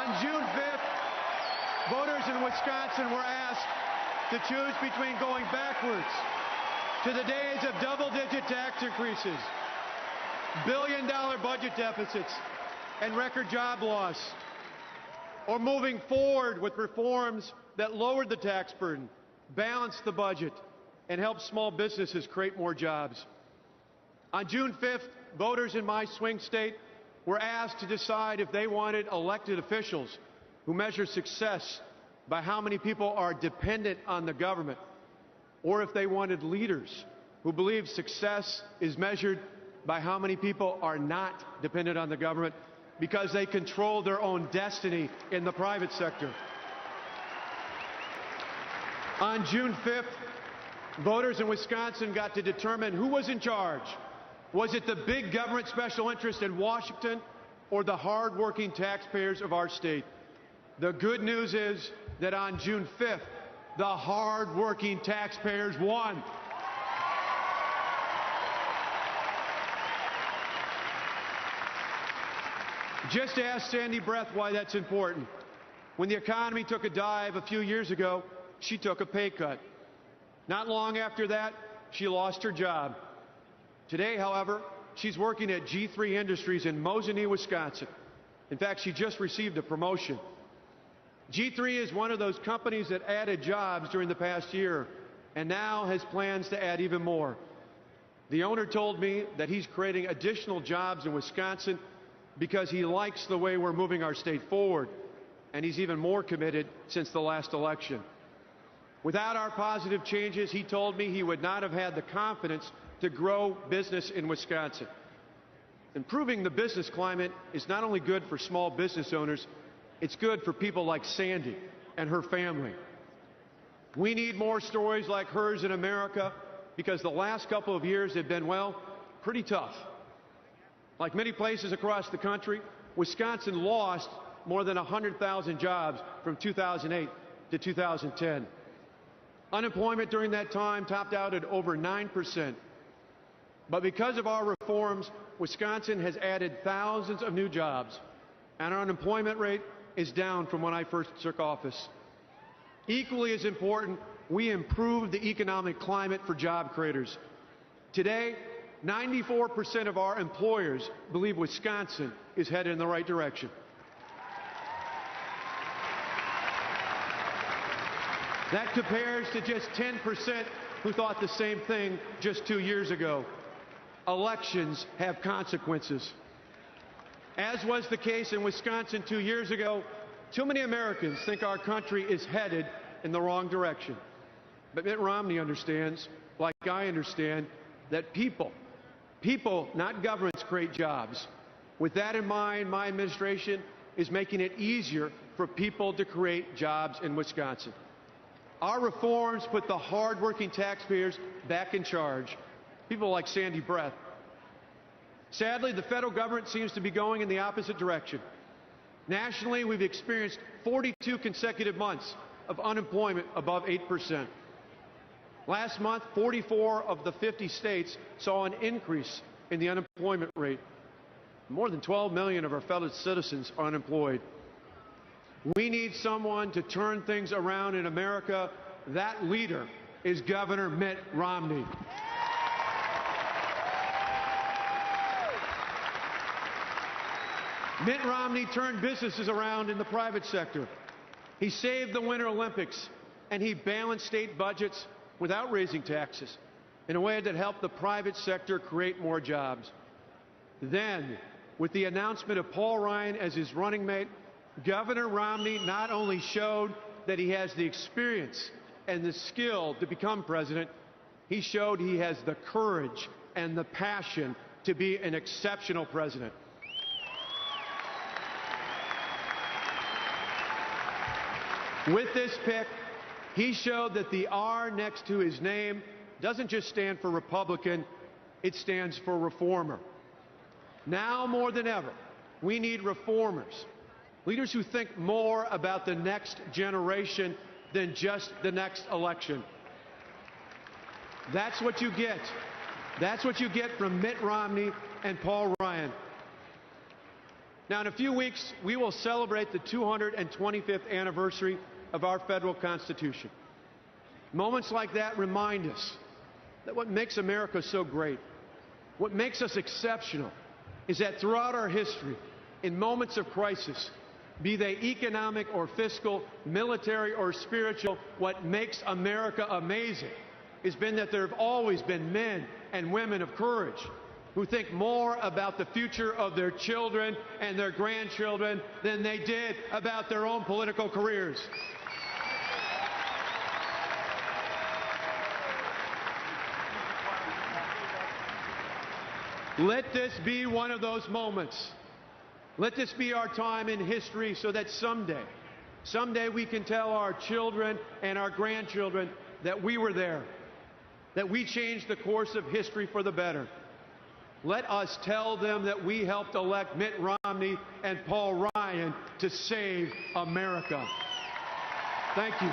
On June 5th, voters in Wisconsin were asked to choose between going backwards to the days of double-digit tax increases, billion-dollar budget deficits, and record job loss, or moving forward with reforms that lowered the tax burden, balanced the budget, and helped small businesses create more jobs. On June 5th, voters in my swing state were asked to decide if they wanted elected officials who measure success by how many people are dependent on the government, or if they wanted leaders who believe success is measured by how many people are not dependent on the government because they control their own destiny in the private sector. On June 5th, voters in Wisconsin got to determine who was in charge. Was it the big government special interest in Washington or the hard-working taxpayers of our state? The good news is that on June 5th, the hard-working taxpayers won. Just ask Sandy Breath why that's important. When the economy took a dive a few years ago, she took a pay cut. Not long after that, she lost her job. Today, however, she's working at G3 Industries in Mosinee, Wisconsin. In fact, she just received a promotion. G3 is one of those companies that added jobs during the past year and now has plans to add even more. The owner told me that he's creating additional jobs in Wisconsin because he likes the way we're moving our state forward, and he's even more committed since the last election. Without our positive changes, he told me he would not have had the confidence to grow business in Wisconsin. Improving the business climate is not only good for small business owners, it's good for people like Sandy and her family. We need more stories like hers in America because the last couple of years have been, well, pretty tough. Like many places across the country, Wisconsin lost more than 100,000 jobs from 2008 to 2010. Unemployment during that time topped out at over 9%. But because of our reforms, Wisconsin has added thousands of new jobs, and our unemployment rate is down from when I first took office. Equally as important, we improved the economic climate for job creators. Today, 94% of our employers believe Wisconsin is headed in the right direction. That compares to just 10% who thought the same thing just 2 years ago. Elections have consequences. As was the case in Wisconsin 2 years ago, too many Americans think our country is headed in the wrong direction. But Mitt Romney understands, like I understand, that people, not governments, create jobs. With that in mind, my administration is making it easier for people to create jobs in Wisconsin. Our reforms put the hard-working taxpayers back in charge, people like Sandy Breath. Sadly, the federal government seems to be going in the opposite direction. Nationally, we've experienced 42 consecutive months of unemployment above 8%. Last month, 44 of the 50 states saw an increase in the unemployment rate. More than 12 million of our fellow citizens are unemployed. We need someone to turn things around in America. That leader is Governor Mitt Romney. Mitt Romney turned businesses around in the private sector. He saved the Winter Olympics, and he balanced state budgets without raising taxes in a way that helped the private sector create more jobs. Then, with the announcement of Paul Ryan as his running mate, Governor Romney not only showed that he has the experience and the skill to become president, he showed he has the courage and the passion to be an exceptional president. With this pick, he showed that the R next to his name doesn't just stand for Republican, it stands for reformer. Now more than ever, we need reformers, leaders who think more about the next generation than just the next election. That's what you get. That's what you get from Mitt Romney and Paul Ryan. Now, in a few weeks, we will celebrate the 225th anniversary of our federal Constitution. Moments like that remind us that what makes America so great, what makes us exceptional, is that throughout our history, in moments of crisis, be they economic or fiscal, military or spiritual, what makes America amazing has been that there have always been men and women of courage who think more about the future of their children and their grandchildren than they did about their own political careers. Let this be one of those moments. Let this be our time in history so that someday we can tell our children and our grandchildren that we were there, that we changed the course of history for the better. Let us tell them that we helped elect Mitt Romney and Paul Ryan to save America. Thank you.